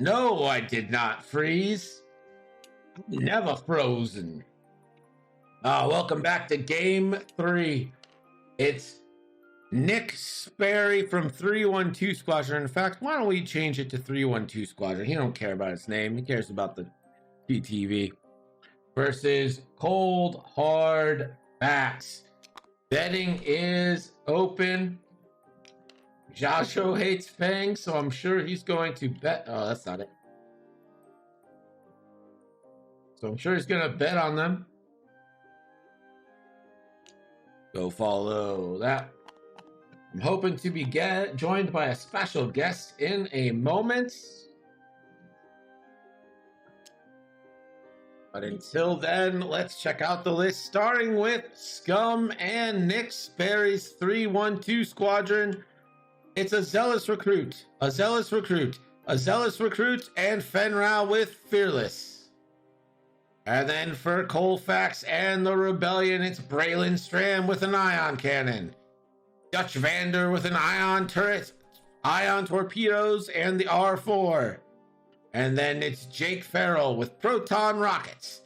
No, I did not freeze. Never frozen. Welcome back to game 3. It's Nick Sperry from 312 Squadron. In fact, why don't we change it to 312 Squadron? He don't care about his name. He cares about the PTV. Versus Coldhardfax. Betting is open. Joshua hates Fang, so I'm sure he's going to bet. Oh, that's not it. So I'm sure he's going to bet on them. Go follow that. I'm hoping to be joined by a special guest in a moment. But until then, let's check out the list, starting with Scum and Nick Sperry's 312 Squadron. It's a Zealous Recruit, a Zealous Recruit, a Zealous Recruit, and Fenrau with Fearless. And then for Coldhardfax and the Rebellion, it's Braylon Stram with an Ion Cannon, Dutch Vander with an Ion Turret, Ion Torpedoes, and the R4. And then it's Jake Farrell with Proton Rockets,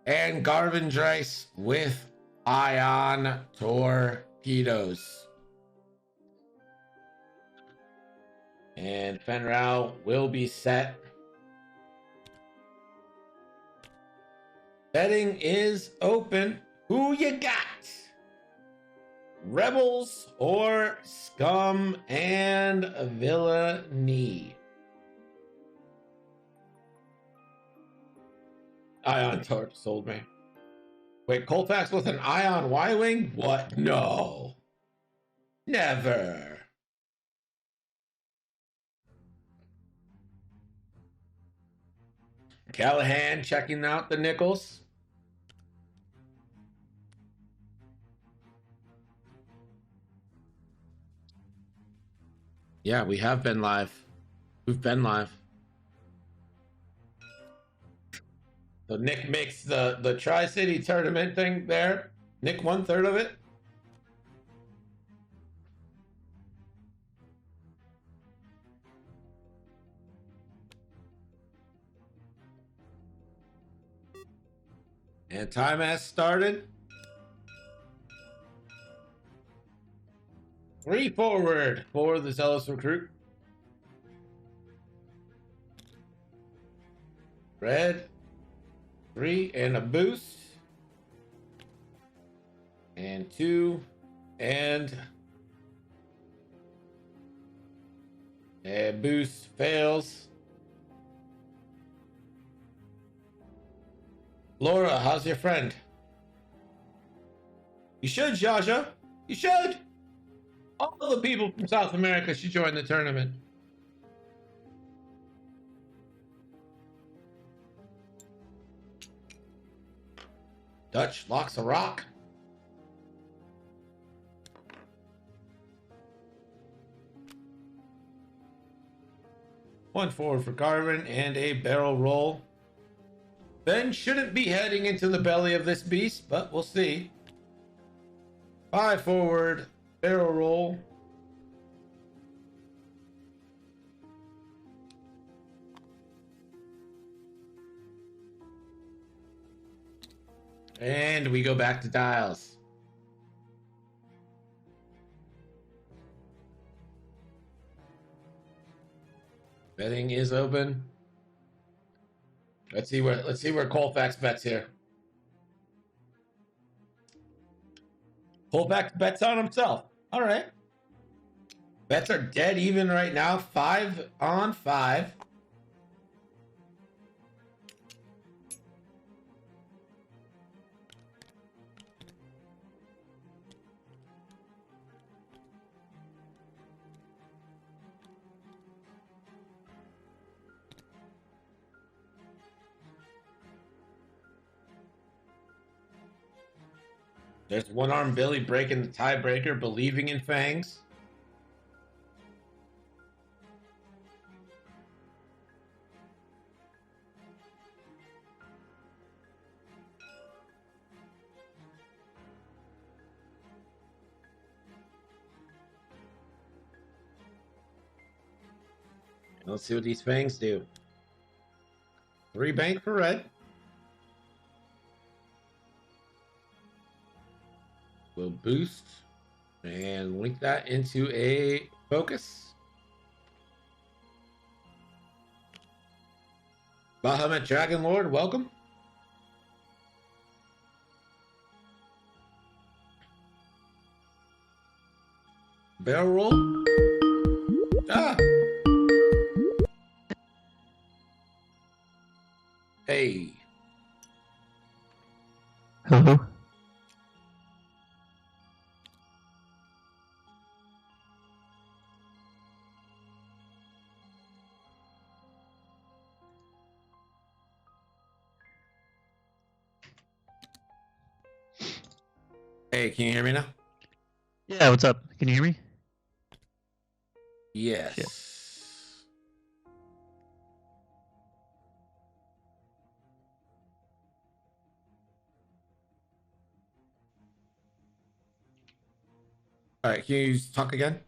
and Garvin Dreiss with Ion Torpedoes. And Fenrau will be set. Betting is open. Who you got? Rebels or Scum and Villainy? Ion Torp sold me. Wait, Coldhardfax with an Ion Y-Wing? What? No. Never. Callahan checking out the nickels. Yeah, we have been live. We've been live. So Nick makes the Tri-City tournament thing there. Nick 1/3 of it. And time has started. 3 forward for the Zealous Recruit. Red. 3 and a boost. And 2 and a boost fails. Laura, how's your friend? You should, Jaja. You should. All the people from South America should join the tournament. Dutch locks a rock. One forward for Garvin and a barrel roll. Ben shouldn't be heading into the belly of this beast, but we'll see. 5 forward, barrel roll. And we go back to dials. Betting is open. Let's see where Coldhardfax bets here. Coldhardfax bets on himself. All right. Bets are dead even right now. 5 on 5. There's One Arm Billy breaking the tiebreaker, believing in Fangs. Let's see what these Fangs do. 3 bank for red. We'll boost and link that into a focus. Bahamut Dragon Lord, welcome. Barrel roll. Ah. Hey. Hello. Hey, can you hear me now? Yeah, what's up? Can you hear me? Yes. Shit. All right, can you talk again?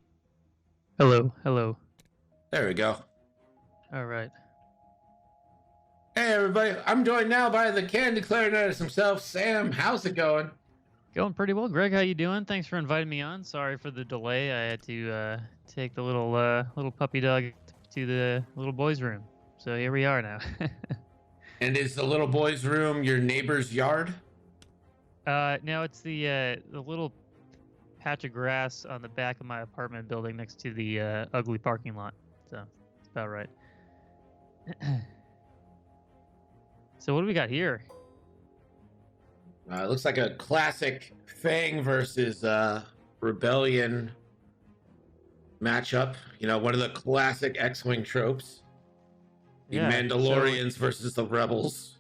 Hello, hello. There we go. All right. Hey, everybody. I'm joined now by the candy clarinetist himself, Sam. How's it going? Going pretty well, Greg. How you doing? Thanks for inviting me on. Sorry for the delay. I had to take the little puppy dog to the little boy's room. So here we are now. And is the little boy's room your neighbor's yard? Now it's the little patch of grass on the back of my apartment building next to the ugly parking lot. So that's about right. So what do we got here? It looks like a classic Fang versus Rebellion matchup. You know, one of the classic X-Wing tropes. The Mandalorians versus the Rebels.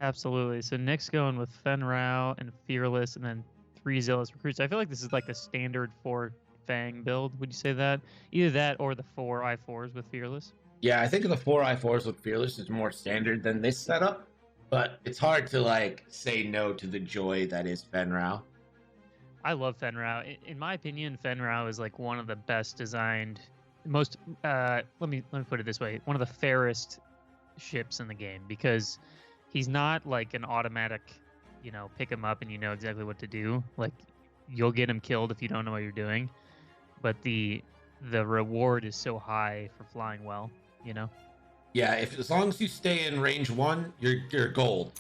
Absolutely. So Nick's going with Fen Rao and Fearless, and then 3 Zealous Recruits. I feel like this is like a standard 4 Fang build. Would you say that? Either that or the 4 I4s with Fearless? Yeah, I think the 4 I4s with Fearless is more standard than this setup, but it's hard to like say no to the joy that is Fen Rao. I love Fen Rao. In my opinion, Fen Rao is like one of the best designed, most let me put it this way, one of the fairest ships in the game, because he's not like an automatic, you know, pick him up and you know exactly what to do. Like, you'll get him killed if you don't know what you're doing, but the reward is so high for flying well, you know. Yeah, if as long as you stay in range 1, you're gold.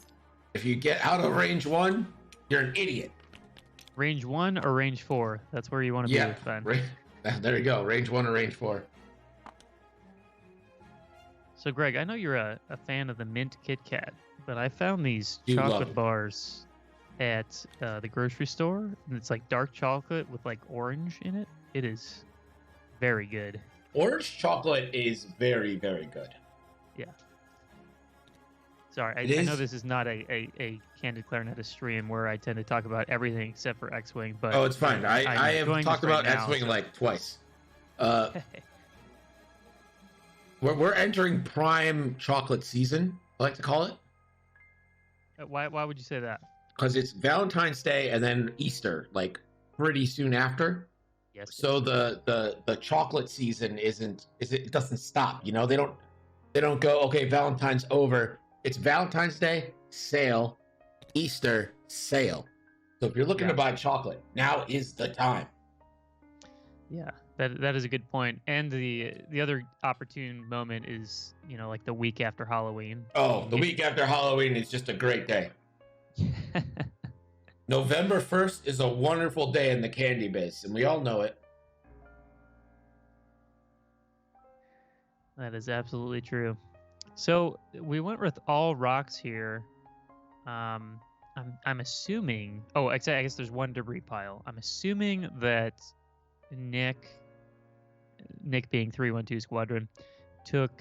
If you get out of range 1, you're an idiot. Range 1 or range 4? That's where you want to be with Fen. Right. There you go. Range 1 or range 4. So, Greg, I know you're a fan of the mint Kit Kat, but I found these You love chocolate it. bars at the grocery store, and it's like dark chocolate with like orange in it. It is very good. Orange chocolate is very, very good. Yeah. Sorry, It I know is- this is not a Candid Clarinetist stream where I tend to talk about everything except for X-Wing, but Oh, it's fine. I I'm have enjoying talked this right about now, X-Wing so- like twice. We're entering prime chocolate season, I like to call it, Why would you say that? because it's Valentine's Day and then Easter, like pretty soon after. Yes. So the chocolate season it doesn't stop. You know, they don't go, okay, Valentine's over. It's Valentine's Day, sale, Easter, sale. So if you're looking to buy chocolate, now is the time. Yeah, that is a good point. And the other opportune moment is, you know, like the week after Halloween. Oh, the week after Halloween is just a great day. November 1st is a wonderful day in the candy biz, and we all know it. That is absolutely true. So we went with all rocks here. I'm assuming. Oh, I guess there's one debris pile. I'm assuming that Nick being 312 Squadron, took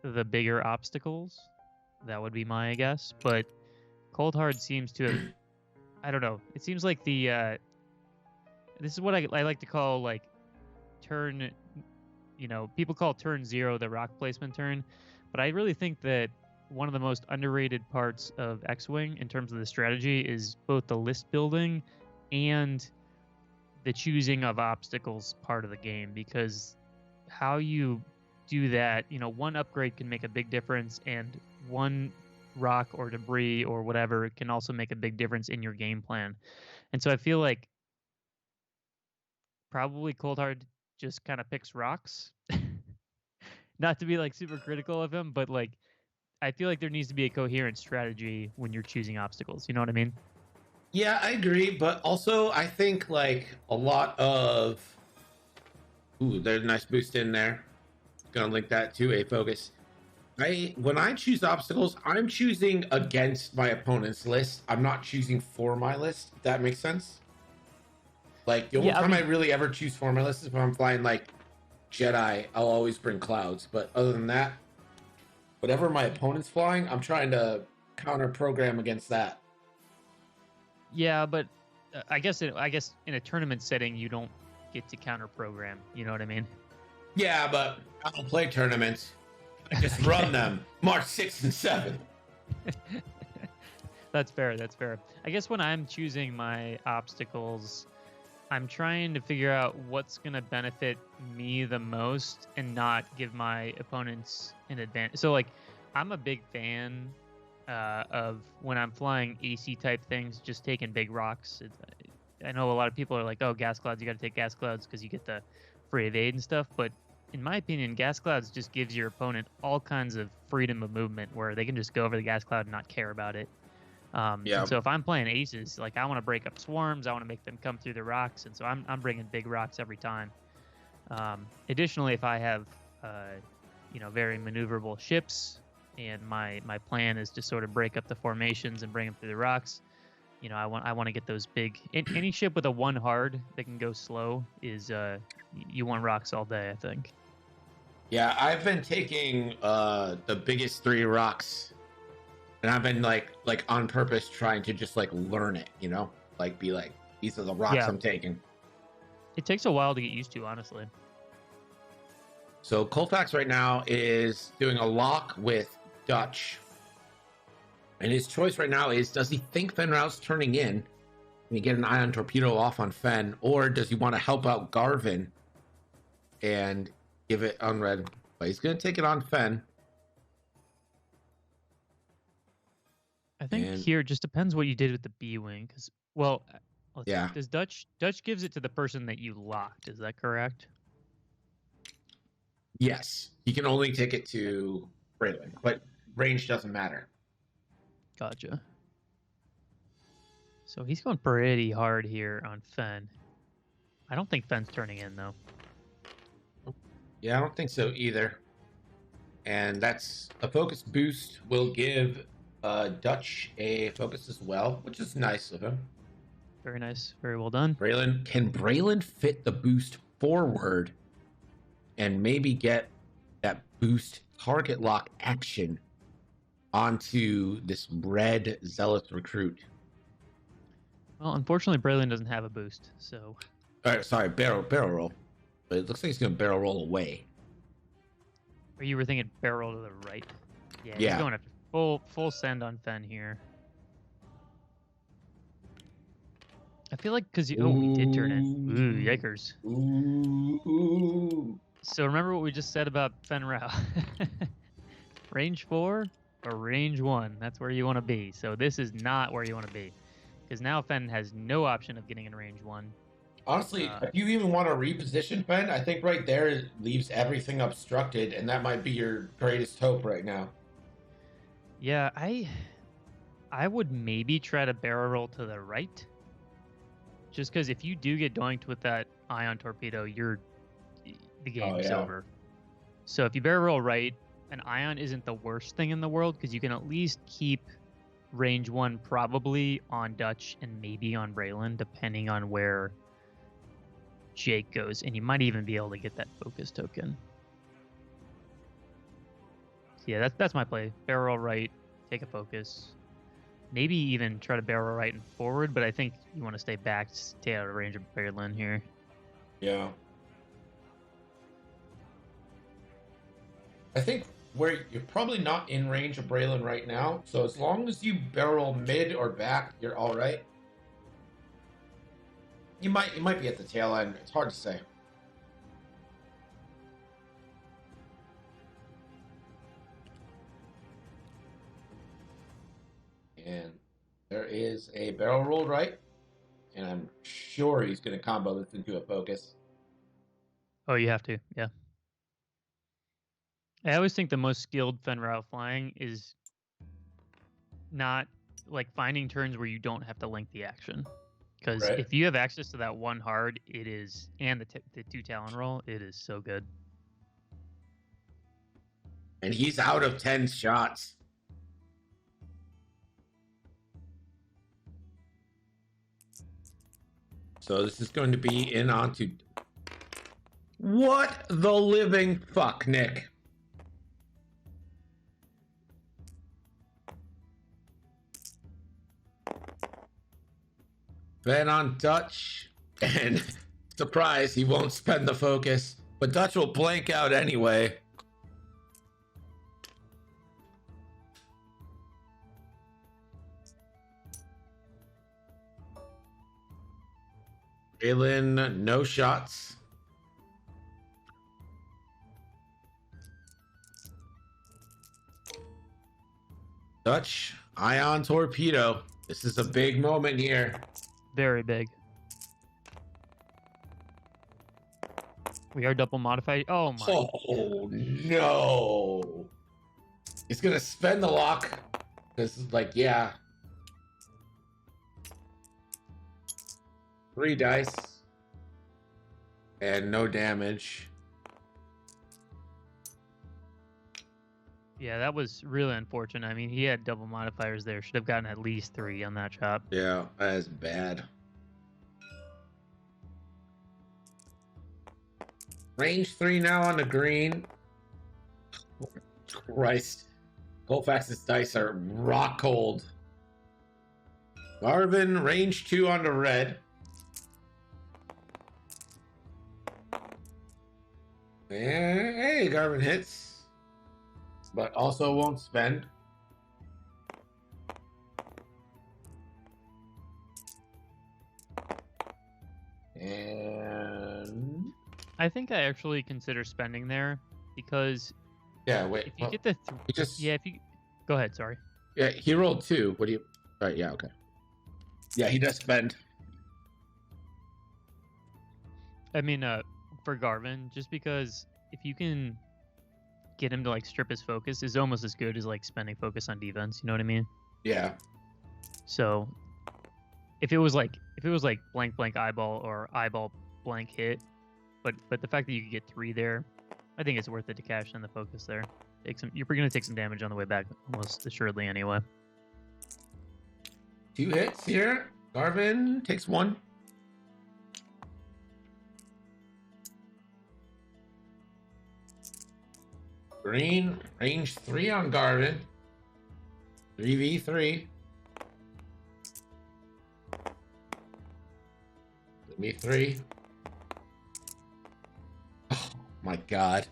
the bigger obstacles. That would be my guess. But Cold Hard seems to have. I don't know. It seems like the. This is what I like to call like turn. You know, people call turn 0 the rock placement turn, but I really think that one of the most underrated parts of X-Wing in terms of the strategy is both the list building and the choosing of obstacles part of the game, because how you do that, you know, one upgrade can make a big difference, and one rock or debris or whatever can also make a big difference in your game plan. And so I feel like probably Coldhard just kind of picks rocks. Not to be like super critical of him, but like I feel like there needs to be a coherent strategy when you're choosing obstacles. You know what I mean? Yeah, I agree, but also I think like a lot of ooh, there's a nice boost in there. Gonna link that to a focus. When I choose obstacles, I'm choosing against my opponent's list. I'm not choosing for my list. If that makes sense. Like the only Yeah, I time I mean, really ever choose for my list is when I'm flying like Jedi. I'll always bring clouds, but other than that, whatever my opponent's flying, I'm trying to counter program against that. yeah, but I guess in a tournament setting you don't get to counter program. You know what I mean? Yeah, but I don't play tournaments. I just run them March 6th and 7th. That's fair. That's fair. I guess when I'm choosing my obstacles, I'm trying to figure out what's going to benefit me the most and not give my opponents an advantage. So, like, I'm a big fan of when I'm flying AC type things, just taking big rocks. I know a lot of people are like, oh, gas clouds, you got to take gas clouds because you get the free evade and stuff. But in my opinion, gas clouds just gives your opponent all kinds of freedom of movement where they can just go over the gas cloud and not care about it. Yeah. And so if I'm playing aces, like I want to break up swarms, I want to make them come through the rocks, and so I'm bringing big rocks every time. Additionally, if I have very maneuverable ships, and my plan is to sort of break up the formations and bring them through the rocks, I want to get those big. Any ship with a 1 hard that can go slow is you want rocks all day, I think. Yeah, I've been taking the biggest 3 rocks, and I've been like on purpose trying to just like learn it, like be like, these are the rocks Yeah. I'm taking. It takes a while to get used to, honestly. So Colfax right now is doing a lock with Dutch, and his choice right now is: does he think Fenroute's turning in and he get an ion torpedo off on Fen, or does he want to help out Garvin and give it unread? But he's going to take it on Fen. I think here it just depends what you did with the B wing, because let's see. Does Dutch gives it to the person that you locked? Is that correct? Yes, he can only take it to Braylon, but range doesn't matter. Gotcha. So he's going pretty hard here on Fen. I don't think Fen's turning in though. Yeah, I don't think so either. And that's a focus boost will give Dutch a focus as well, which is nice of him. Very nice. Very well done. Can Braylon fit the boost forward and maybe get that boost target lock action onto this red zealous recruit? Well, unfortunately, Braylon doesn't have a boost, so. Sorry, barrel roll. But it looks like he's going to barrel roll away. Or you were thinking barrel to the right? Yeah, Yeah. He's going after full send on Fen here. I feel like because he did turn in. Ooh, yikers. Ooh. So remember what we just said about Fen Rao. Range 4 or range 1. That's where you want to be. So this is not where you want to be. Because now Fen has no option of getting in range 1. Honestly, if you even want to reposition Fen, I think right there it leaves everything obstructed, and that might be your greatest hope right now. Yeah, I would maybe try to barrel roll to the right. Just because if you do get doinked with that ion torpedo, the game's over. So if you barrel roll right, an ion isn't the worst thing in the world because you can at least keep range 1 probably on Dutch and maybe on Braylon, depending on where Jake goes. And you might even be able to get that focus token. So yeah, that's my play. Barrel roll right, take a focus. Maybe even try to barrel right and forward, but I think you want to stay back to stay out of range of Braylon here. Yeah. I think where you're probably not in range of Braylon right now, so as long as you barrel mid or back, you're all right. You might be at the tail end. It's hard to say. is a barrel roll right, and I'm sure he's going to combo this into a focus. Oh, you have to, yeah. I always think the most skilled Fen Rao flying is not like finding turns where you don't have to link the action. Because Right. if you have access to that one hard, it is, and the 2 Talon roll, it is so good. And he's out of 10 shots. So this is going to be in onto... What the living fuck, Nick? Then on Dutch, and surprise, he won't spend the focus, but Dutch will blank out anyway. Galen, no shots. Dutch, ion torpedo. This is a big moment here. Very big. We are double modified. Oh my. Oh no. He's gonna spend the lock. This is like, yeah. 3 dice. And no damage. Yeah, that was really unfortunate. I mean, he had double modifiers there. Should have gotten at least 3 on that chop. Yeah, that is bad. Range 3 now on the green. Oh, Christ. Coldhardfax's dice are rock cold. Garvin, range 2 on the red. And, hey, Garvin hits. But also won't spend. And... I think I actually consider spending there because yeah, wait. if you get the he just... yeah, if you go ahead, sorry. Yeah, he rolled 2. What do you... Right, yeah, okay. Yeah, he does spend. I mean, for Garvin, just because if you can get him to like strip his focus is almost as good as like spending focus on defense. You know what I mean? Yeah. So if it was like blank blank eyeball or eyeball blank hit, but the fact that you could get 3 there, I think it's worth it to cash in the focus there. You're going to take some damage on the way back, almost assuredly anyway. 2 hits here. Garvin takes 1. Green, range 3 on Garvin. 3v3. Me 3. Oh my god.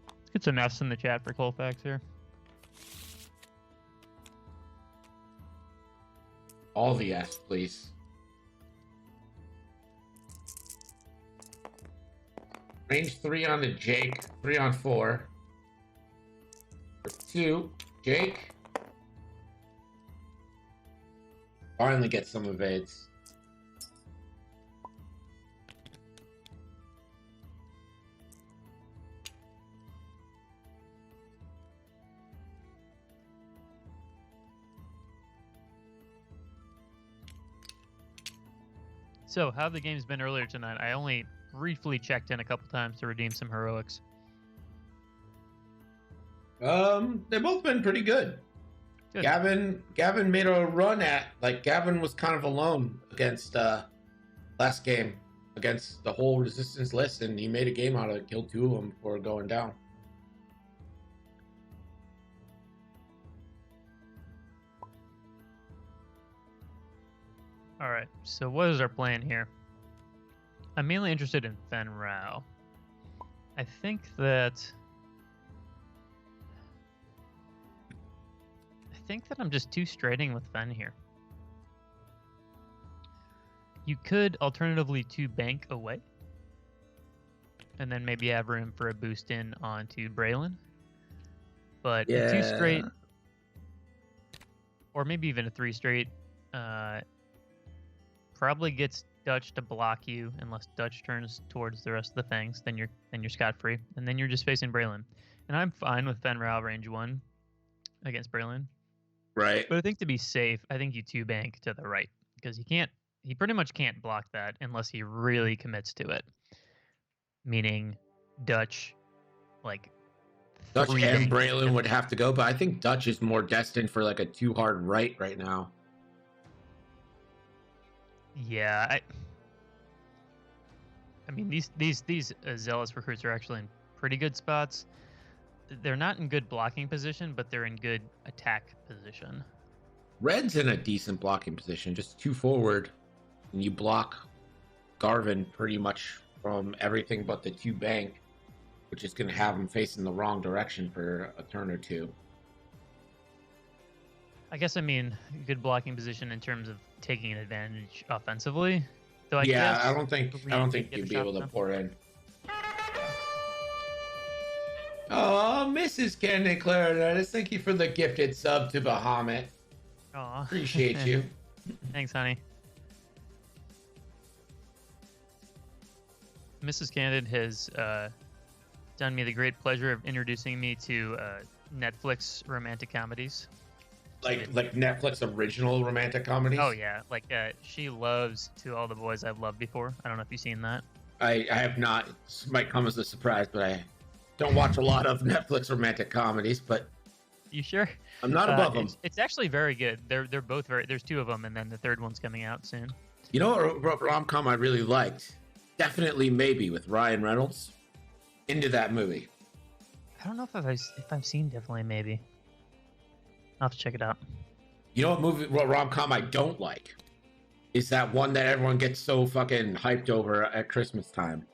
Let's get some F's in the chat for Coldhardfax here. All the F's, please. Range 3 on the Jake. 3 on 4. For 2. Jake. Finally get some evades. So, how have the games been earlier tonight? I only briefly checked in a couple times to redeem some heroics. They've both been pretty good. Good. Gavin made a run at, like, Gavin was kind of alone against last game against the whole resistance list, and he made a game out of it, killed 2 of them before going down. All right, so what is our plan here? I'm mainly interested in Fen Rao. I think I'm just too straighting with Fen here. You could alternatively 2 bank away, and then maybe have room for a boost in onto Braylon. But Yeah. 2 straight. or maybe even a 3 straight. Probably gets Dutch to block you unless Dutch turns towards the rest of the fangs. Then you're scot-free, and then you're just facing Braylon. And I'm fine with Fenrir range 1 against Braylon. Right. But I think to be safe, I think you 2-bank to the right because he pretty much can't block that unless he really commits to it. Meaning Dutch, like Dutch and 3-bank. Braylon would have to go, but I think Dutch is more destined for like a too hard right now. Yeah, I mean these zealous recruits are actually in pretty good spots. They're not in good blocking position, but they're in good attack position. Red's in a decent blocking position, just 2 forward, and you block Garvin pretty much from everything but the 2 bank, which is going to have him facing the wrong direction for a turn or 2. I guess I mean good blocking position in terms of taking an advantage offensively. Though I don't think you'd be able to pour in. Oh, Mrs. Candy Clarinetis, thank you for the gifted sub to Bahamut. Aw. Appreciate you. Thanks, honey. Mrs. Candid has done me the great pleasure of introducing me to Netflix romantic comedies. Like Netflix original romantic comedies? Oh yeah, like she loves To All the Boys I've Loved Before. I don't know if you've seen that. I have not. This might come as a surprise, but I don't watch a lot of Netflix romantic comedies, but you sure? I'm not above them. It's actually very good. They're both very. There's 2 of them, and then the 3rd one's coming out soon. You know what rom-com I really liked? Definitely Maybe with Ryan Reynolds. Into that movie. I don't know if I've seen Definitely Maybe. I'll have to check it out. You know what rom-com I don't like? Is that one that everyone gets so fucking hyped over at Christmas time.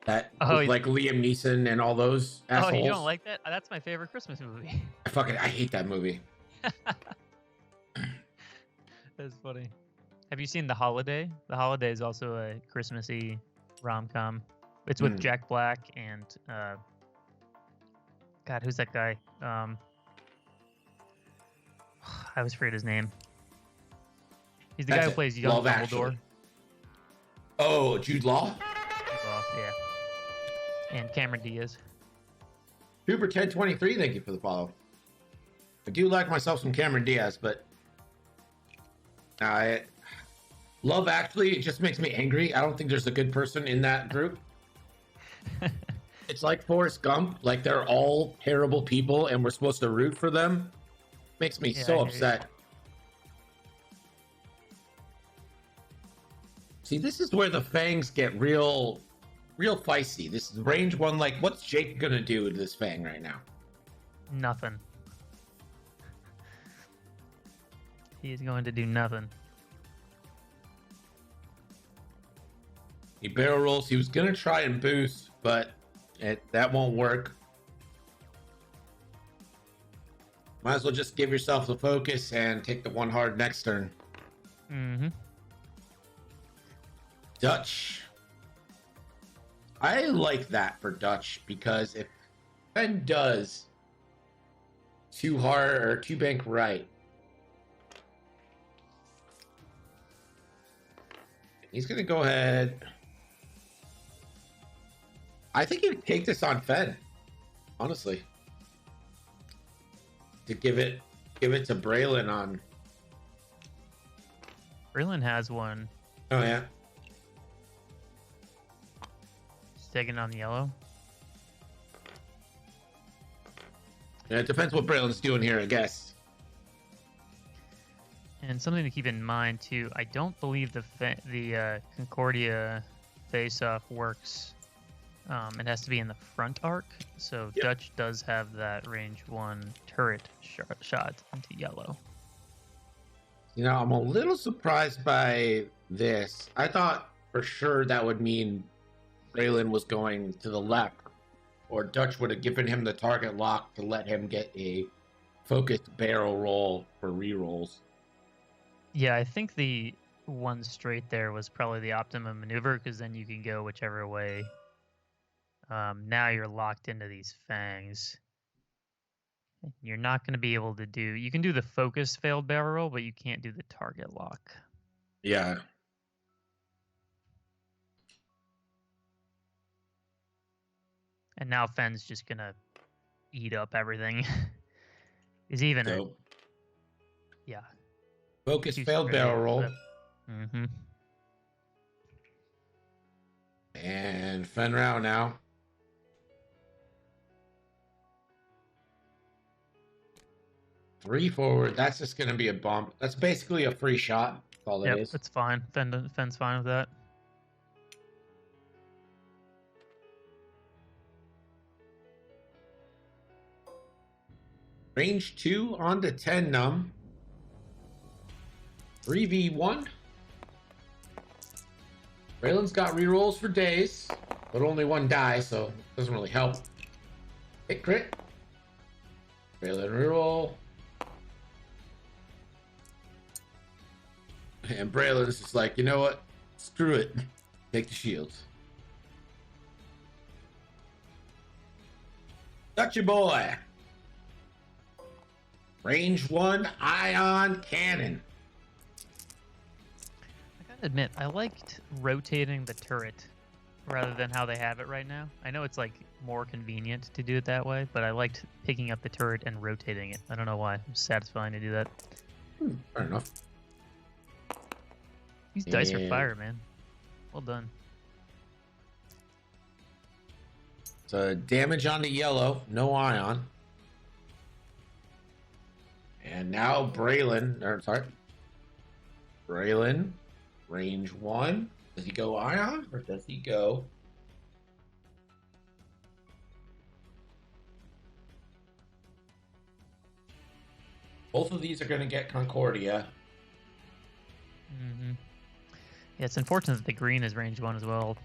That like Liam Neeson and all those assholes. Oh, you don't like that? That's my favorite Christmas movie. I hate that movie. That's funny. Have you seen The Holiday? The Holiday is also a Christmassy rom-com. It's with Jack Black and God, who's that guy? I always forget his name. He's the guy who plays young Dumbledore. Oh, Jude Law? Yeah. And Cameron Diaz. Cooper 1023, thank you for the follow. I do like myself some Cameron Diaz, but Love Actually, it just makes me angry. I don't think there's a good person in that group. It's like Forrest Gump. Like they're all terrible people and we're supposed to root for them. Makes me so upset. See, this is where the fangs get real feisty. This is range 1. Like, what's Jake gonna do with this fang right now? Nothing. He's going to do nothing. He barrel rolls. He was gonna try and boost, but that won't work. Might as well just give yourself the focus and take the 1 hard next turn. Mm-hmm. Dutch. I like that for Dutch because if Ben does 2 hard or 2 bank right, he's gonna go ahead. I think he would take this on Fen, honestly. To give it to Braylon on. Braylon has one. Oh yeah. He's taking on the yellow. Yeah, it depends what Braylon's doing here, I guess. And something to keep in mind too, I don't believe the Concordia face-off works. It has to be in the front arc, so yep. Dutch does have that range 1 turret shot into yellow. You know, I'm a little surprised by this. I thought for sure that would mean Braylon was going to the left, or Dutch would have given him the target lock to let him get a focused barrel roll for rerolls. Yeah, I think the 1 straight there was probably the optimum maneuver, because then you can go whichever way. Now you're locked into these fangs. You're not going to be able to do. You can do the focus failed barrel roll, but you can't do the target lock. Yeah. And now Fenn's just going to eat up everything. Is even a So yeah. focus Too failed straight, barrel roll. Mm-hmm. And Fenrow now. Three forward. That's just going to be a bump. That's basically a free shot. That's all that Yep, is. it's fine. Fenn's fine with that. Range 2 on to 10 num. 3v1. Braylon's got rerolls for days, but only one die, so it doesn't really help. Hit crit. Braylon reroll. And Braylon's just like, you know what? Screw it. Take the shields. Got your boy. Range 1 ion cannon. I gotta admit, I liked rotating the turret rather than how they have it right now. I know it's like more convenient to do it that way, but I liked picking up the turret and rotating it. I don't know why. It's satisfying to do that. Fair enough. These dice are fire, man. Well done. So damage on the yellow, no ion. And now Braylon, range 1. Does he go ion or does he go? Both of these are going to get Concordia. Mm-hmm. Yeah, it's unfortunate that the green is range 1 as well.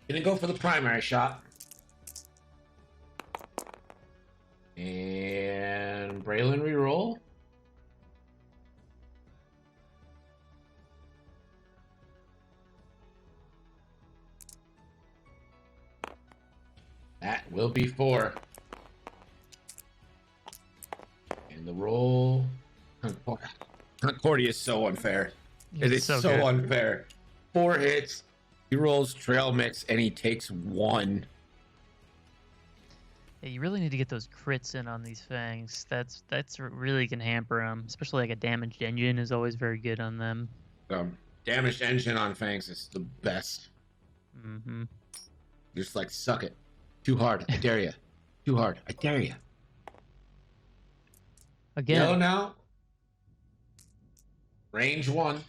Gonna go for the primary shot. And Braylon reroll. That will be 4. And the roll. Concordia is so unfair. It is so good. unfair. 4 hits. He rolls trail mix and he takes 1. Yeah, you really need to get those crits in on these fangs. That's really can hamper them. Especially like a damaged engine is always very good on them. Damaged engine on fangs is the best. Mm-hmm. You're just like, suck it. Too hard. I dare you. Too hard. I dare you. Again. Yellow now. Range 1.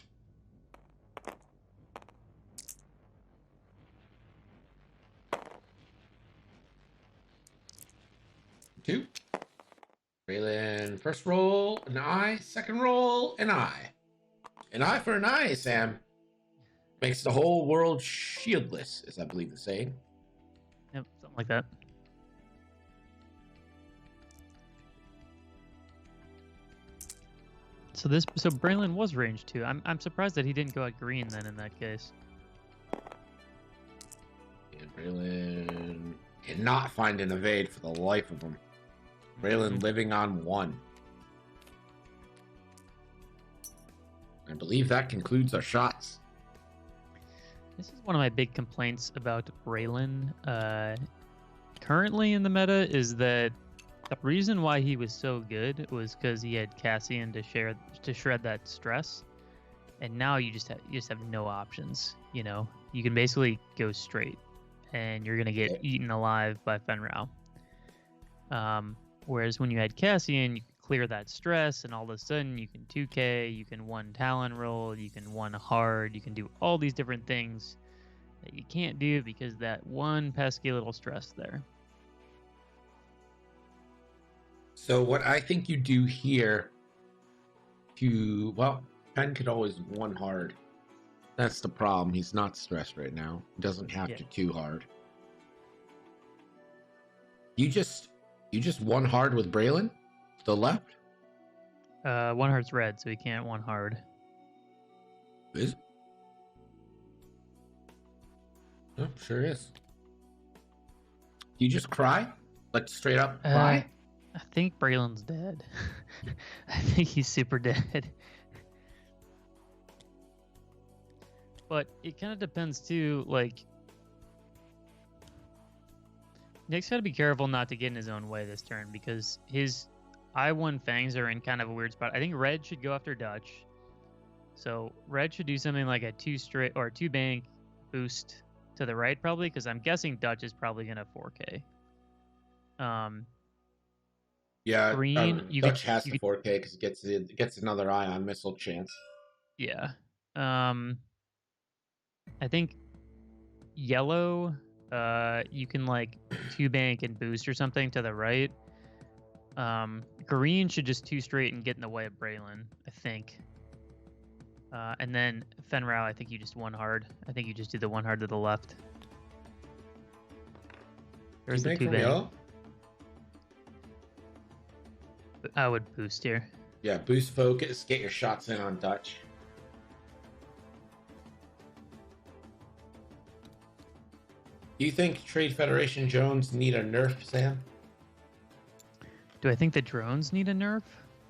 Two. Braylon, first roll, an eye. Second roll, an eye. An eye for an eye, Sam. Makes the whole world shieldless, as I believe the saying. Yep, something like that. So Braylon was range 2. I'm surprised that he didn't go at green then in that case. And Braylon cannot find an evade for the life of him. Braylon living on 1. I believe that concludes our shots. This is one of my big complaints about Braylon currently in the meta is that the reason why he was so good was because he had Cassian to shred that stress, and now you just have no options. You know, you can basically go straight, and you're gonna get eaten alive by Fenrow. Whereas when you had Cassian, you could clear that stress, and all of a sudden you can 2K, you can 1 Talon roll, you can 1 hard, you can do all these different things that you can't do because that one pesky little stress there. So what I think you do here Pen could always 1 hard. That's the problem. He's not stressed right now. He doesn't have Yeah. to too hard. You just one hard with Braylon? To the left? One heart's red, so he can't one hard. Is? Oh, sure is. You just cry? Like straight up cry? I think Braylon's dead. I think he's super dead. But it kind of depends too, like Nick's got to be careful not to get in his own way this turn because his I1 fangs are in kind of a weird spot. I think red should go after Dutch. So red should do something like a 2 bank boost to the right probably because I'm guessing Dutch is probably going to 4K. Yeah, green, Dutch has to 4K because it gets another ion missile chance. Yeah. I think yellow, you can like 2 bank and boost or something to the right. Green should just 2 straight and get in the way of Braylon, I think. And then Fenrau, I think you just 1 hard. I think you just do the 1 hard to the left. There's the 2 bank. I would boost here. Yeah, boost focus, get your shots in on Dutch. Do you think Trade Federation drones need a nerf, Sam? Do I think the drones need a nerf?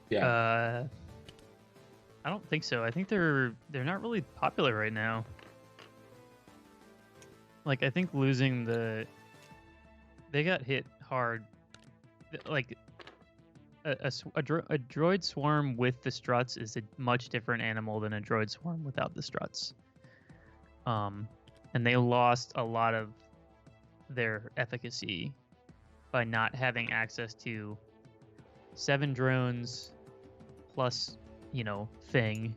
Yeah. I don't think so. I think they're not really popular right now. Like I think losing they got hit hard. Like a droid swarm with the struts is a much different animal than a droid swarm without the struts. And they lost a lot of their efficacy by not having access to 7 drones plus, thing,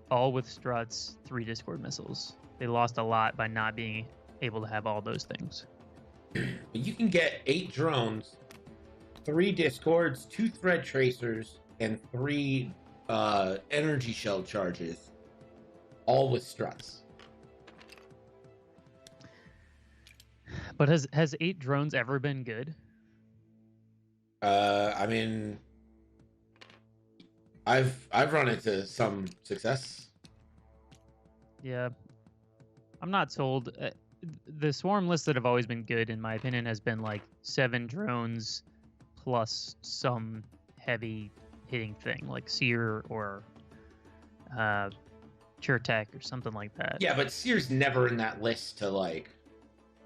all with struts, 3 Discord missiles. They lost a lot by not being able to have all those things. You can get 8 drones, 3 Discords, 2 thread tracers, and 3 energy shell charges, all with struts. But has 8 drones ever been good? I mean, I've run into some success. Yeah, I'm not sold. The swarm lists that have always been good, in my opinion, has been like 7 drones plus some heavy hitting thing, like Seer or Tech or something like that. Yeah, but Seer's never in that list to like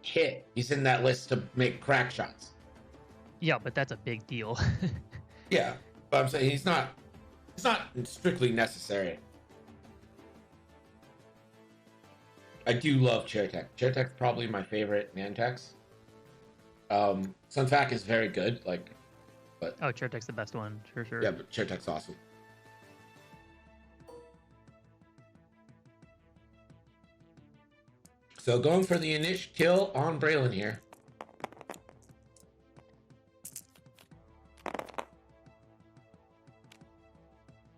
hit. He's in that list to make crack shots. Yeah, but that's a big deal. Yeah, but I'm saying it's not strictly necessary. I do love Chairtech. Chairtech's probably my favorite Nantex. Sunfac is very good, but Chairtech's the best one, sure. Yeah, but Chairtech's awesome. So going for the initial kill on Braylon here.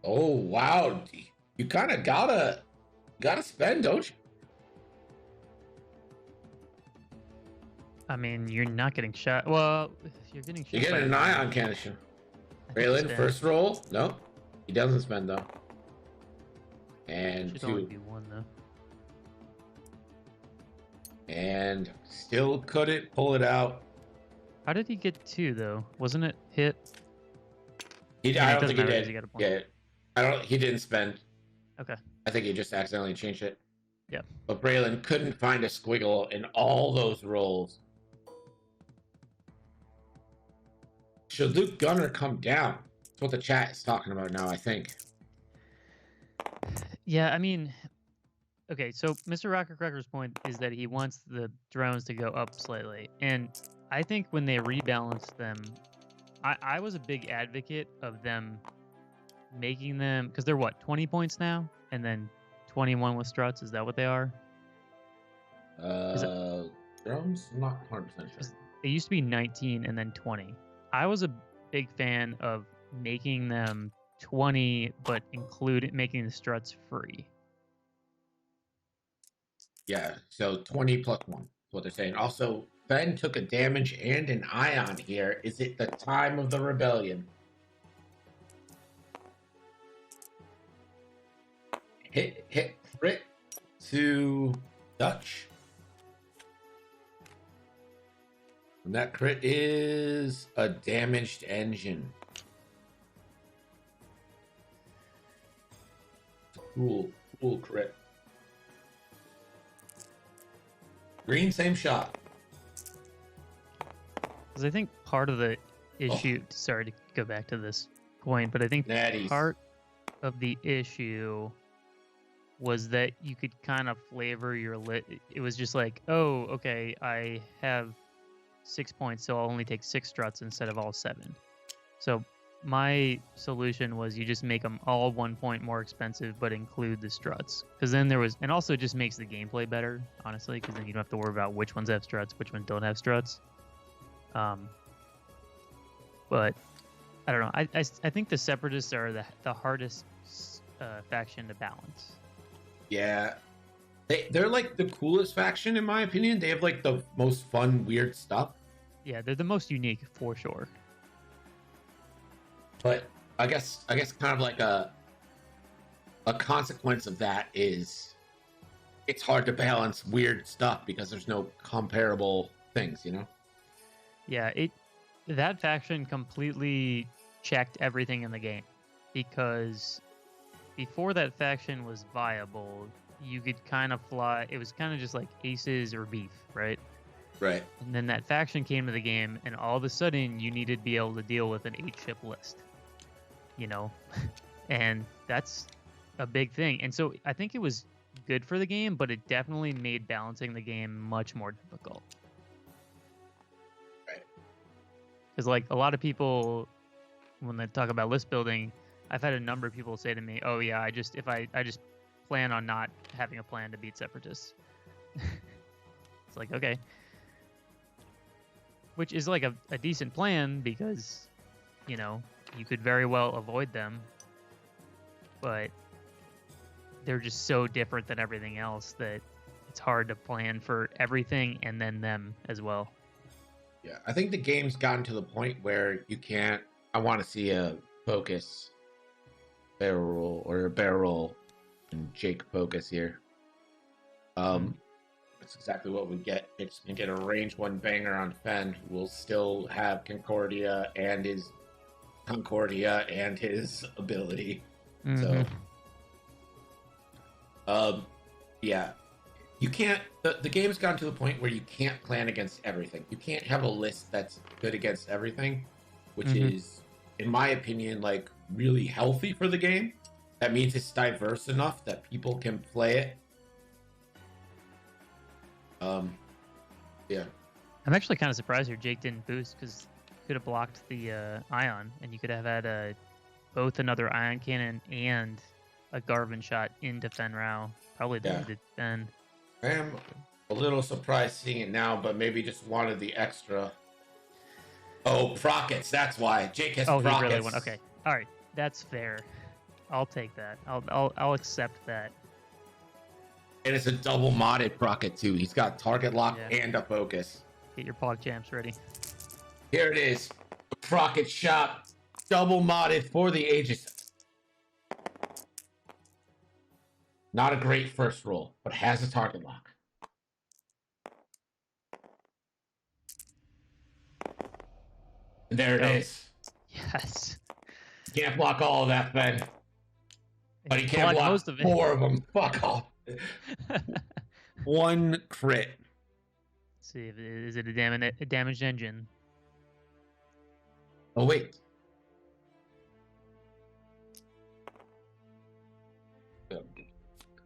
Oh wow, you kind of gotta spend, don't you? I mean, you're not getting shot. Well, you're getting shot. You're getting an ion canister. Braylon, first roll. No, he doesn't spend though. And should 2. only be 1 though. And still couldn't pull it out. How did he get 2 though? Wasn't it hit? I don't think he did. Yeah, he didn't spend. Okay. I think he just accidentally changed it. Yeah. But Braylon couldn't find a squiggle in all those rolls. Should Luke Gunner come down? That's what the chat is talking about now, I think. Yeah, I mean, okay, so Mr. Rocket Cracker's point is that he wants the drones to go up slightly. And I think when they rebalance them, I was a big advocate of them making them, because they're what, 20 points now? And then 21 with struts, is that what they are? Drones? I'm not 100% sure. They used to be 19 and then 20. I was a big fan of making them 20, but making the struts free. Yeah, so 20 plus 1 is what they're saying. Also, Ben took a damage and an ion here. Is it the time of the rebellion? Hit crit to Dutch. And that crit is a damaged engine. Cool crit. Green, same shot. Because I think part of the issue, sorry to go back to this point, but I think Natties. part of the issue was that you could kind of flavor your it was just like, oh, okay, I have 6 points, so I'll only take 6 struts instead of all 7. So my solution was you just make them all 1 point more expensive, but include the struts. Because then and also it just makes the gameplay better, honestly, because then you don't have to worry about which ones have struts, which ones don't have struts. But I don't know. I think the Separatists are the hardest faction to balance. Yeah, they're like the coolest faction in my opinion. They have like the most fun, weird stuff. Yeah, they're the most unique for sure. But I guess kind of like a consequence of that is it's hard to balance weird stuff because there's no comparable things, you know? Yeah, that faction completely checked everything in the game, because before that faction was viable, you could kind of fly. It was kind of just like aces or beef, right? Right. And then that faction came to the game, and all of a sudden you needed to be able to deal with an 8-ship list, you know? And that's a big thing. And so I think it was good for the game, but it definitely made balancing the game much more difficult. Right. Because like a lot of people, when they talk about list building, I've had a number of people say to me, "Oh yeah, I just plan on not having a plan to beat Separatists." It's like, okay, which is like a decent plan, because you know you could very well avoid them, but they're just so different than everything else that it's hard to plan for everything and then them as well. Yeah, I think the game's gotten to the point where you can't. I want to see a focus barrel roll or a barrel roll and Jake focus here. That's exactly what we get. It's gonna get a range 1 banger on Fen, who will still have Concordia and his ability. Mm-hmm. So, yeah, you can't. The game's gotten to the point where you can't plan against everything. You can't have a list that's good against everything, which is, in my opinion, like really healthy for the game. That means it's diverse enough that people can play it. Yeah. I'm actually kind of surprised here Jake didn't boost, because you could have blocked the ion, and you could have had both another ion cannon and a Garvin shot into Fen Rao. Probably deleted Fen. I am a little surprised seeing it now, but maybe just wanted the extra. Oh, Prockets, that's why. Jake has Prockets. Oh, he really won. Okay. All right. That's fair. I'll take that. I'll accept that. And it's a double modded Procket too. He's got target lock and a focus. Get your pog champs ready. Here it is. Procket shop. Double modded for the Aegis. Not a great first roll, but has a target lock. And there it is. Yes. Can't block all of that, Ben. But he can't block most of it. 4 of them. Fuck off. 1 crit. Let's see, is it a damaged engine? Oh, wait.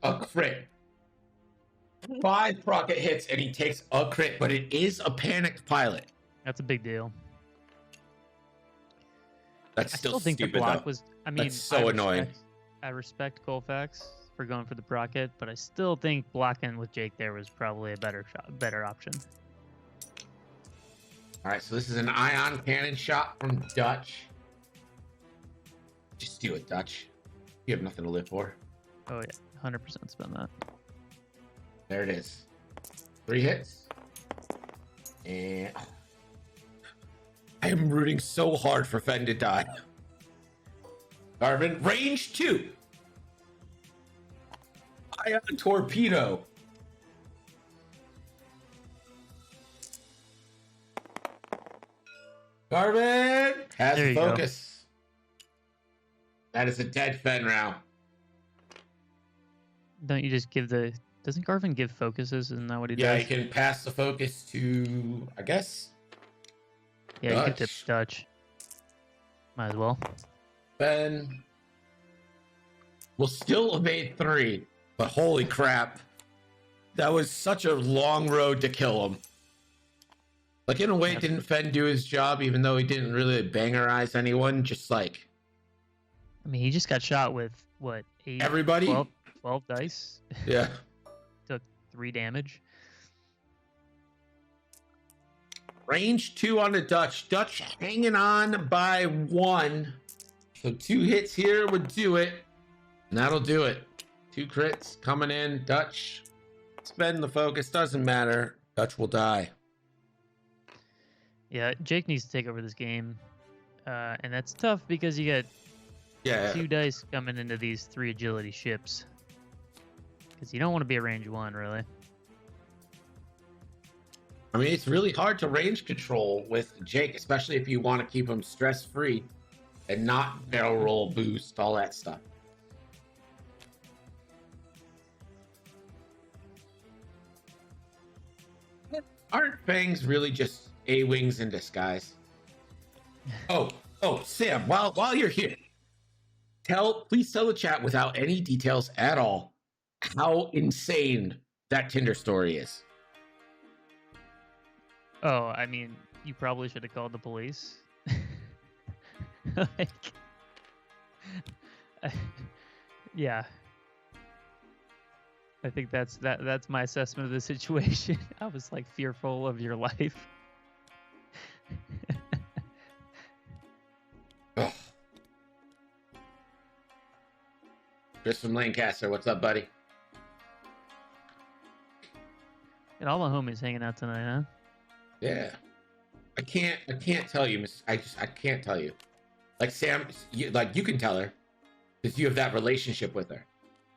A crit. 5 Procket hits, and he takes a crit, but it is a panicked pilot. That's a big deal. That's still think stupid, the block though. was. I mean, that's so annoying. I respect Coldhardfax for going for the Procket, but I still think blocking with Jake there was probably a better option. All right, so this is an ion cannon shot from Dutch. Just do it, Dutch. You have nothing to live for. Oh yeah, 100% spend that. There it is. 3 hits. And I am rooting so hard for Fen to die. Garvin, range 2. Ion torpedo. Garvin has There a you go. focus. That is a dead Fen round. Don't you just give the... Doesn't Garvin give focuses? Isn't that what he Yeah, does? you can pass the focus to, I guess, Yeah, you can tip Dutch. Dutch. Might as well. Fen will still evade 3, but holy crap. That was such a long road to kill him. Like, in a way, Yep. didn't Fen do his job, even though he didn't really bangerize anyone? Just like I mean, he just got shot with, what, 8? everybody? 12 dice? Yeah. Took 3 damage. Range 2 on the Dutch. Dutch hanging on by 1. So 2 hits here would do it. And that'll do it. 2 crits coming in. Dutch. Spend the focus. Doesn't matter. Dutch will die. Yeah, Jake needs to take over this game. And that's tough because you got Yeah. 2 dice coming into these 3 agility ships. Because you don't want to be a range 1, really. I mean, it's really hard to range control with Jake, especially if you want to keep him stress-free and not barrel roll, boost, all that stuff. Aren't fangs really just A-wings in disguise? Oh, Sam, while you're here, please tell the chat without any details at all how insane that Tinder story is. Oh, I mean, you probably should have called the police. Like, yeah. I think that's my assessment of the situation. I was like fearful of your life. Ugh. Chris from Lancaster, what's up, buddy? And all the homies hanging out tonight, huh? Yeah. I can't tell you, I can't tell you. Like Sam, you can tell her because you have that relationship with her.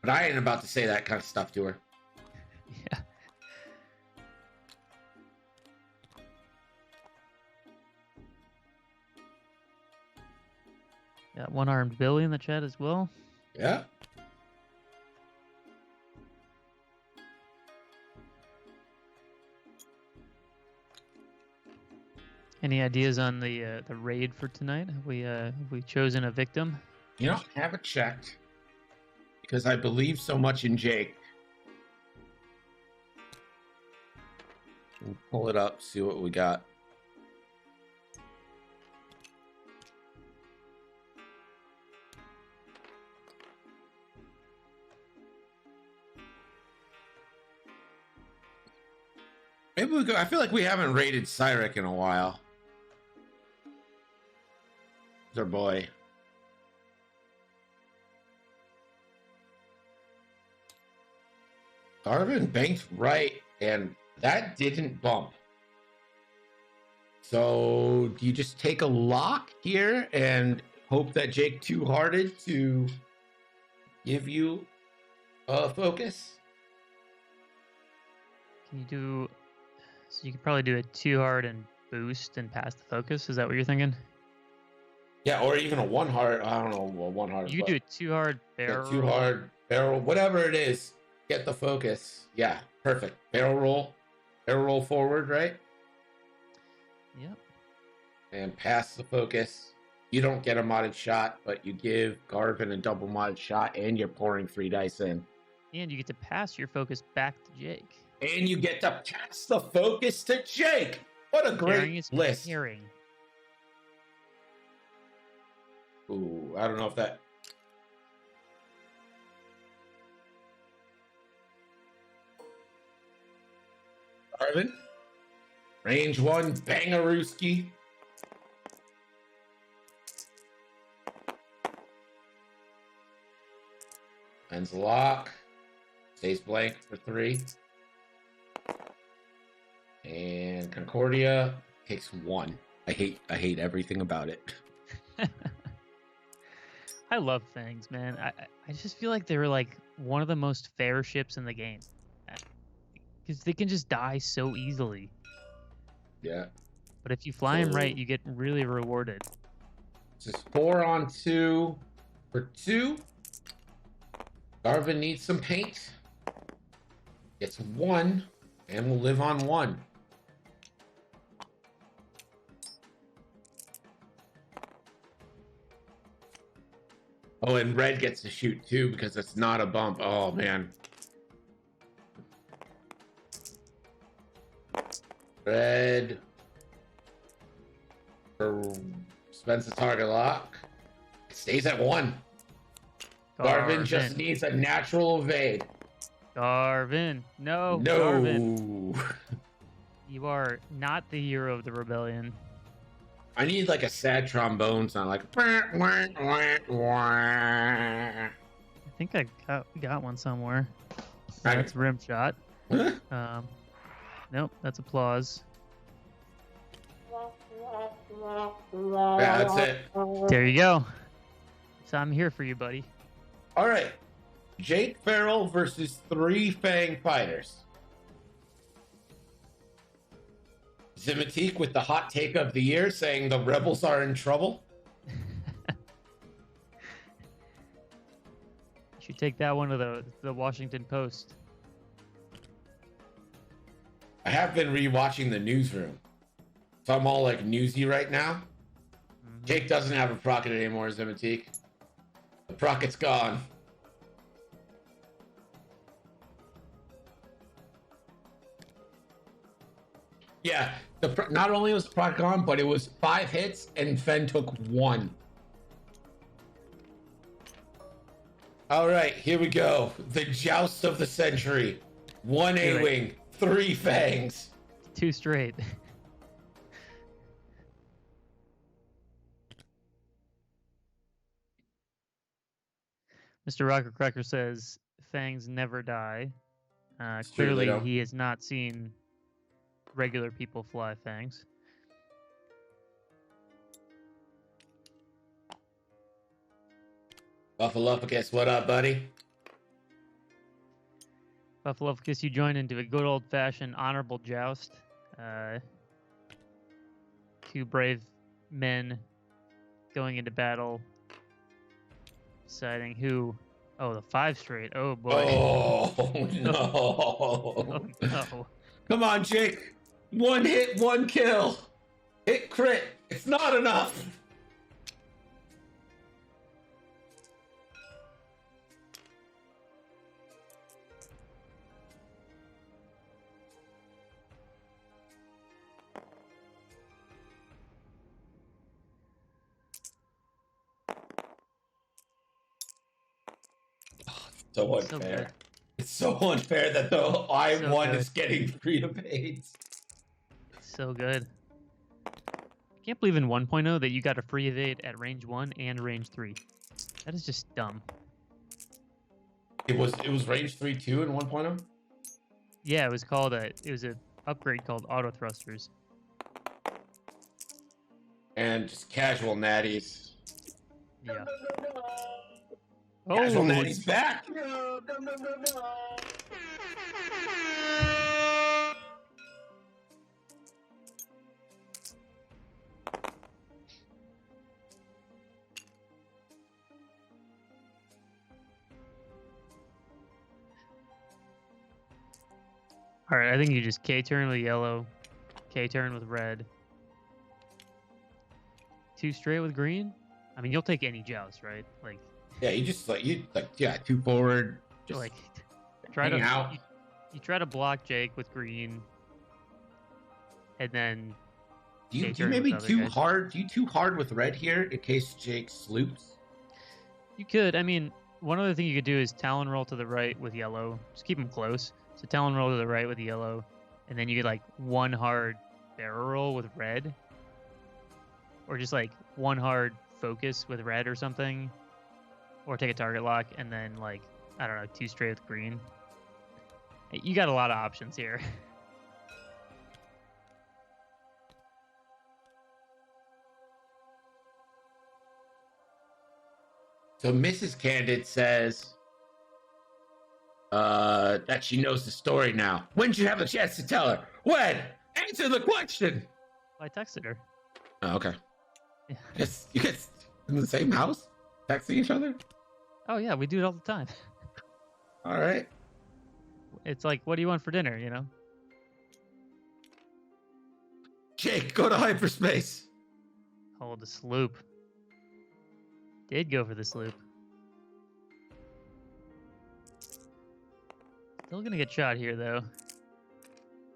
But I ain't about to say that kind of stuff to her. Yeah. Got one-armed Billy in the chat as well. Yeah. Any ideas on the raid for tonight? Have we chosen a victim? You know, I haven't checked because I believe so much in Jake. We'll pull it up, see what we got. Maybe we go. I feel like we haven't raided Cyrek in a while. It's our boy. Garvin banked right, and that didn't bump. So do you just take a lock here and hope that Jake two-hearted to give you a focus? Can you do... So you could probably do a 2-hard and boost and pass the focus. Is that what you're thinking? Yeah, or even a 1-heart. I don't know, a 1-heart. You could do a 2-hard barrel. 2-hard barrel, whatever it is. Get the focus. Yeah, perfect. Barrel roll forward, right? Yep. And pass the focus. You don't get a modded shot, but you give Garvin a double modded shot, and you're pouring 3 dice in. And you get to pass your focus back to Jake. And you get to pass the focus to Jake. What a great list. Caring. Ooh, I don't know if that... Garvin. Range 1, Bangarooski. Ends lock. Stays blank for 3. And Concordia takes 1. I hate everything about it. I love Fangs, man. I just feel like they're like one of the most fair ships in the game. Because they can just die so easily. Yeah. But if you fly them right, you get really rewarded. This is 4 on 2 for 2. Garvin needs some paint. Gets 1, and we'll live on 1. Oh, and red gets to shoot too because it's not a bump. Oh, man. Red spends the target lock. It stays at 1. Garvin just needs a natural evade. Garvin. No. No. Garvin. You are not the hero of the rebellion. I need like a sad trombone sound, like. I think I got one somewhere. That's rim shot. Nope, that's applause. Yeah, that's it. There you go. So I'm here for you, buddy. All right. Jake Farrell versus 3 Fang fighters. Zimitique with the hot take of the year saying the rebels are in trouble. You should take that one to the Washington Post. I have been rewatching the newsroom. So I'm all like newsy right now. Mm-hmm. Jake doesn't have a Procket anymore, Zimitique. The Procket's gone. Yeah, not only was the Procket gone, but it was 5 hits and Fen took 1. All right, here we go. The joust of the century. 1 A-Wing, 3 Fangs. 2 straight. Mr. Rocker Cracker says Fangs never die. Clearly, he has not seen regular people fly Fangs. Buffalophicus, what up, buddy? Buffalophicus, you joined into a good old-fashioned honorable joust. 2 brave men going into battle, deciding who. Oh, the 5 straight. Oh boy. Oh no! Oh, no. Come on, Jake. 1 hit, 1 kill. Hit crit. It's not enough. So unfair. It's so unfair that the I-1 is getting free evades. So good. I can't believe in 1.0 that you got a free evade at range 1 and range 3. That is just dumb. It was range 3 too in 1.0? Yeah, it was an upgrade called auto thrusters. And just casual natties. Yeah. Casual natties back. All right, I think you just K-turn with yellow, K-turn with red. 2 straight with green? I mean, you'll take any joust, right? Like. Yeah, you just 2 forward. Just like try to out. You try to block Jake with green, and then. Do you maybe too hard? Do you too hard with red here in case Jake sloops? You could. I mean, one other thing you could do is Talon roll to the right with yellow. Just keep them close. So Talon roll to the right with yellow, and then you get like 1 hard barrel roll with red, or just like 1 hard focus with red or something, or take a target lock and then like I don't know 2 straight with green. You got a lot of options here. So Mrs. Candid says that she knows the story now. When did you have a chance to tell her? When? Answer the question. I texted her. Oh, okay. Yeah. You guys in the same house? Texting each other? Oh yeah, we do it all the time. All right. It's like, what do you want for dinner, you know? Jake, go to hyperspace. Oh, the sloop. Did go for the sloop. Still gonna get shot here, though.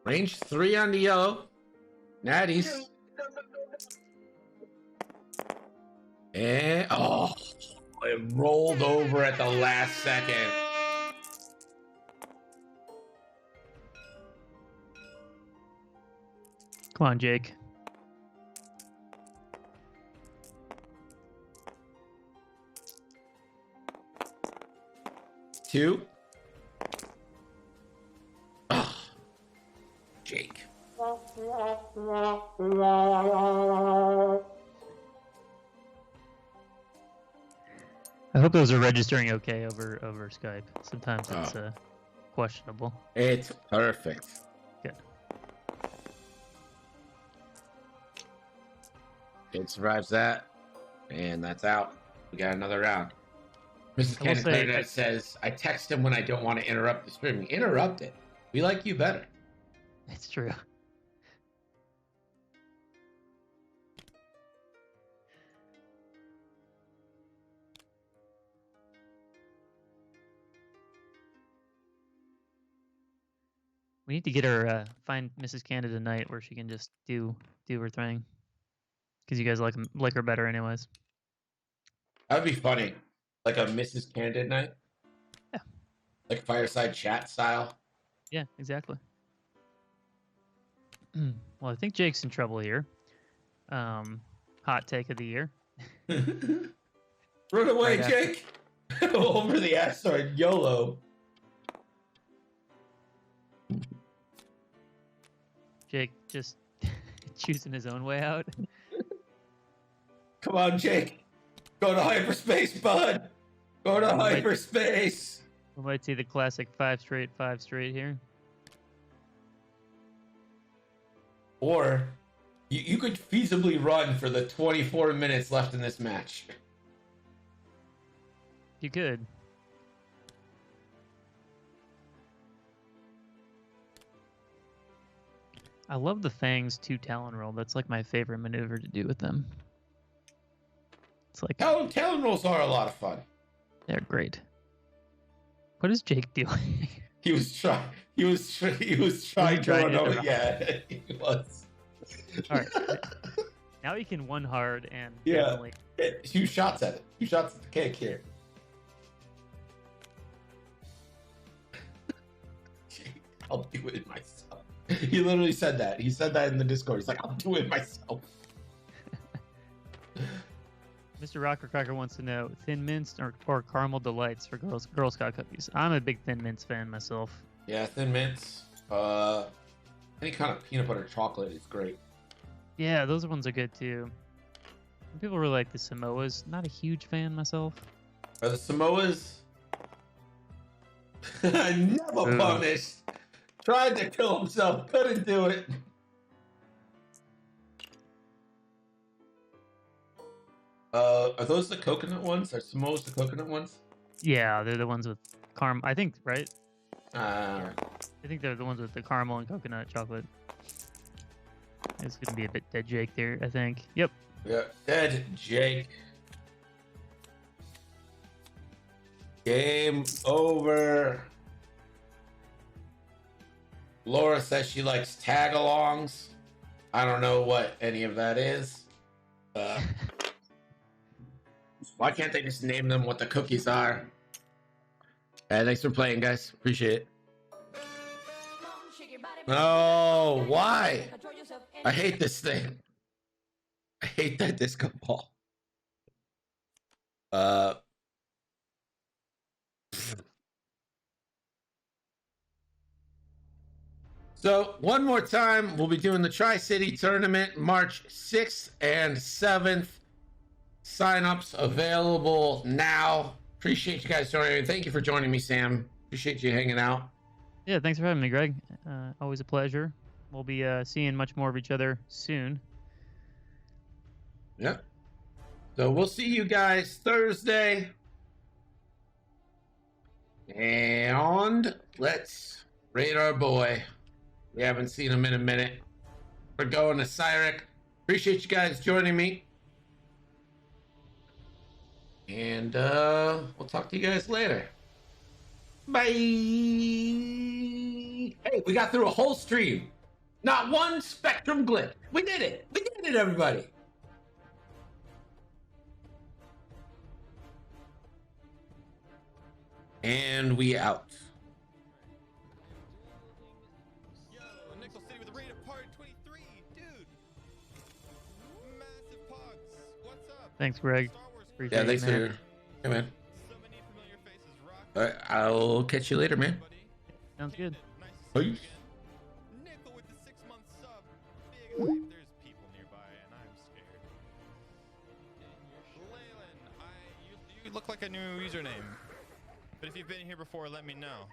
Range 3 on the yellow. Natties. And oh, it rolled over at the last second. Come on, Jake. Two. Oh, Jake. I hope those are registering okay over Skype. Sometimes it's questionable. It's perfect. Good. It survives that, and that's out. We got another round. Mrs. Cannon says, I text him when I don't want to interrupt the streaming. Interrupt it. We like you better. It's true. We need to get her, find Mrs. Canada tonight where she can just do her thing. Because you guys like her better anyways. That would be funny. Like a Mrs. Candid night? Yeah. Like fireside chat style? Yeah, exactly. Well, I think Jake's in trouble here. Hot take of the year. Run away, right Jake! Over the asteroid, YOLO. Jake just choosing his own way out. Come on, Jake. Go to hyperspace, bud. Go to hyperspace. We might see the classic 5 straight here. Or you could feasibly run for the 24 minutes left in this match. You could. I love the Fangs 2 Talon roll. That's like my favorite maneuver to do with them. It's like Talon rolls are a lot of fun. They're great. What is Jake doing? He was trying to run over. Yeah, he was. All right. Now he can one hard and definitely... 2 shots at it. 2 shots at the cake here. I'll do it myself. He literally said that. He said that in the Discord. He's like, I'll do it myself. Mr. Rocker Cracker wants to know Thin Mints or Caramel Delights for Girl Scout cookies. I'm a big Thin Mints fan myself. Yeah, Thin Mints. Any kind of peanut butter chocolate is great. Yeah, those ones are good too. People really like the Samoas. Not a huge fan myself. Are the Samoas never punished? Tried to kill himself, couldn't do it. Are those the coconut ones? Are Samoas the coconut ones? Yeah, they're the ones with caramel. I think, right? I think they're the ones with the caramel and coconut chocolate. It's gonna be a bit dead Jake there, I think. Yep. Yeah, dead Jake. Game over. Laura says she likes tag-alongs. I don't know what any of that is. Why can't they just name them what the cookies are? Thanks for playing, guys. Appreciate it. No, why? I hate this thing. I hate that disco ball. So one more time, we'll be doing the Tri-City Tournament March 6th and 7th. Sign-ups available now. Appreciate you guys joining me. Thank you for joining me, Sam. Appreciate you hanging out. Yeah, thanks for having me, Greg. Always a pleasure. We'll be seeing much more of each other soon. Yep. So we'll see you guys Thursday. And let's raid our boy. We haven't seen him in a minute. We're going to Cyric. Appreciate you guys joining me. And we'll talk to you guys later. Bye. Hey, we got through a whole stream. Not one Spectrum glitch. We did it. We did it, everybody. And we out. Yo, Nickel City with a rate of part 23, dude. Massive pogs. What's up? Thanks, Greg. Star Wars Appreciate Yeah, it, thanks man. for. Hey, man. So many familiar faces. Rock. All right, I'll catch you later, man. Buddy. Sounds good. Nice to see you Peace. again. Nickel with the 6-month sub. Big hype. There's people nearby, and I'm scared. Leyland, you look like a new username. But if you've been here before, let me know.